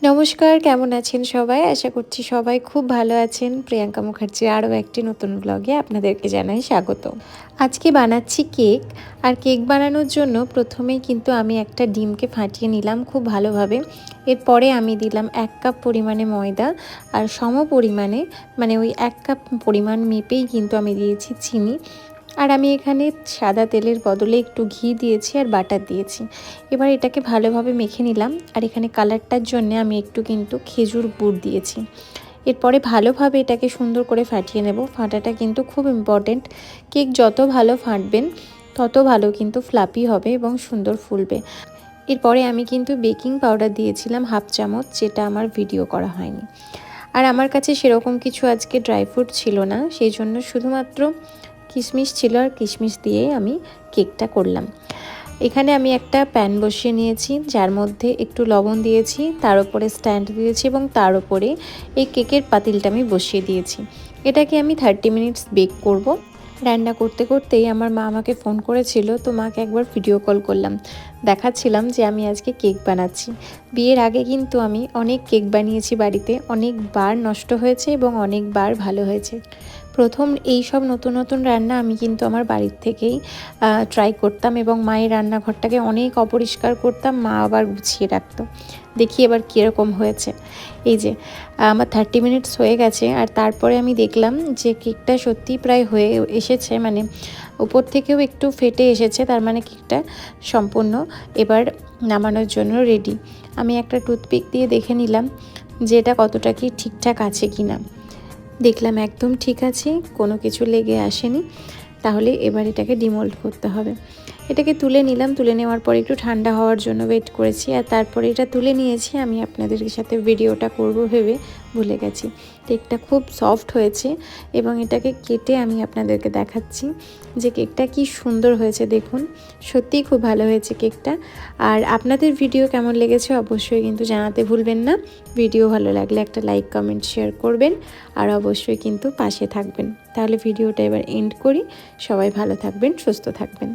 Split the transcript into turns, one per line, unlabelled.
নমস্কার, কেমন আছেন সবাই? আশা করছি সবাই খুব ভালো আছেন। প্রিয়াঙ্কা মুখার্জির আরও একটি নতুন ব্লগে আপনাদেরকে জানাই স্বাগত। আজকে বানাচ্ছি কেক। আর কেক বানানোর জন্য প্রথমেই কিন্তু আমি একটা ডিমকে ফাটিয়ে নিলাম খুব ভালোভাবে। এরপরে আমি দিলাম 1 কাপ পরিমাণে ময়দা আর সম পরিমাণে মানে ওই 1 কাপ পরিমাণ মেপেই কিন্তু আমি দিয়েছি চিনি। আর আমি এখানে সাদা তেলের বদলে একটু ঘি দিয়েছি আর বাটার দিয়েছি। এবার এটাকে ভালোভাবে মেখে নিলাম। আর এখানে কালারটার জন্য আমি একটু কিন্তু খেজুর গুড় দিয়েছি। এরপরে ভালোভাবে এটাকে সুন্দর করে ফাটিয়ে নেব। ফাটাটা কিন্তু খুব ইম্পর্টেন্ট। কেক যত ভালো ফাটবেন তত ভালো কিন্তু ফ্লাপি হবে এবং সুন্দর ফুলবে। এরপরে আমি কিন্তু বেকিং পাউডার দিয়েছিলাম 1/2 চামচ, যেটা আমার ভিডিও করা হয়নি। আর আমার কাছে সেরকম কিছু আজকে ড্রাই ফ্রুট ছিল না, সেই জন্য শুধুমাত্র কিশমিশ ছিল, আর কিশমিশ দিয়েই আমি কেকটা করলাম। এখানে আমি একটা প্যান বসিয়ে নিয়েছি, যার মধ্যে একটু লবণ দিয়েছি, তার উপরে স্ট্যান্ড দিয়েছি এবং তার উপরে এই কেকের পাতিলটা আমি বসিয়ে দিয়েছি। এটাকে আমি 30 মিনিটস বেক করব। রান্না করতে করতেই আমার মা আমাকে ফোন করেছিল, তো মাকে একবার ভিডিও কল করলাম, দেখাচ্ছিলাম যে আমি আজকে কেক বানাচ্ছি। বিয়ের আগে কিন্তু আমি অনেক কেক বানিয়েছি বাড়িতে, অনেকবার নষ্ট হয়েছে এবং অনেকবার ভালো হয়েছে। প্রথম এই সব নতুন নতুন রান্না আমি কিন্তু আমার বাড়ির থেকেই ট্রাই করতাম এবং মায়ের রান্নাঘরটাকে অনেক অপরিষ্কার করতাম, মা আবার গুছিয়ে রাখতো। দেখি এবার কীরকম হয়েছে। এই যে আমার 30 মিনিটস হয়ে গেছে, আর তারপরে আমি দেখলাম যে কেকটা সত্যিই প্রায় হয়ে এসেছে, মানে উপর থেকেও একটু ফেটে এসেছে, তার মানে কেকটা সম্পূর্ণ এবার নামানোর জন্য রেডি। আমি একটা টুথপিক দিয়ে দেখে নিলাম যে এটা কতটা কি ঠিকঠাক আছে কি না। দেখলাম একদম ঠিক আছে, কোনো কিছু লেগে আসেনি। তাহলে এবার এটাকে ডিমোল্ড করতে হবে। এটাকে তুলে নিলাম। তুলে নেওয়ার পর একটু ঠান্ডা হওয়ার জন্য ওয়েট করেছি, আর তারপরে এটা তুলে নিয়েছি। আমি আপনাদের সাথে ভিডিওটা করব ভেবে ভুলে গেছি। কেকটা খুব সফট হয়েছে এবং এটাকে কেটে আমি আপনাদেরকে দেখাচ্ছি যে কেকটা কি সুন্দর হয়েছে। দেখুন, সত্যিই খুব ভালো হয়েছে কেকটা। আর আপনাদের ভিডিও কেমন লেগেছে অবশ্যই কিন্তু জানাতে ভুলবেন না। ভিডিও ভালো লাগলে একটা লাইক, কমেন্ট, শেয়ার করবেন আর অবশ্যই কিন্তু পাশে থাকবেন। তাহলে ভিডিওটা এবার এন্ড করি। সবাই ভালো থাকবেন, সুস্থ থাকবেন।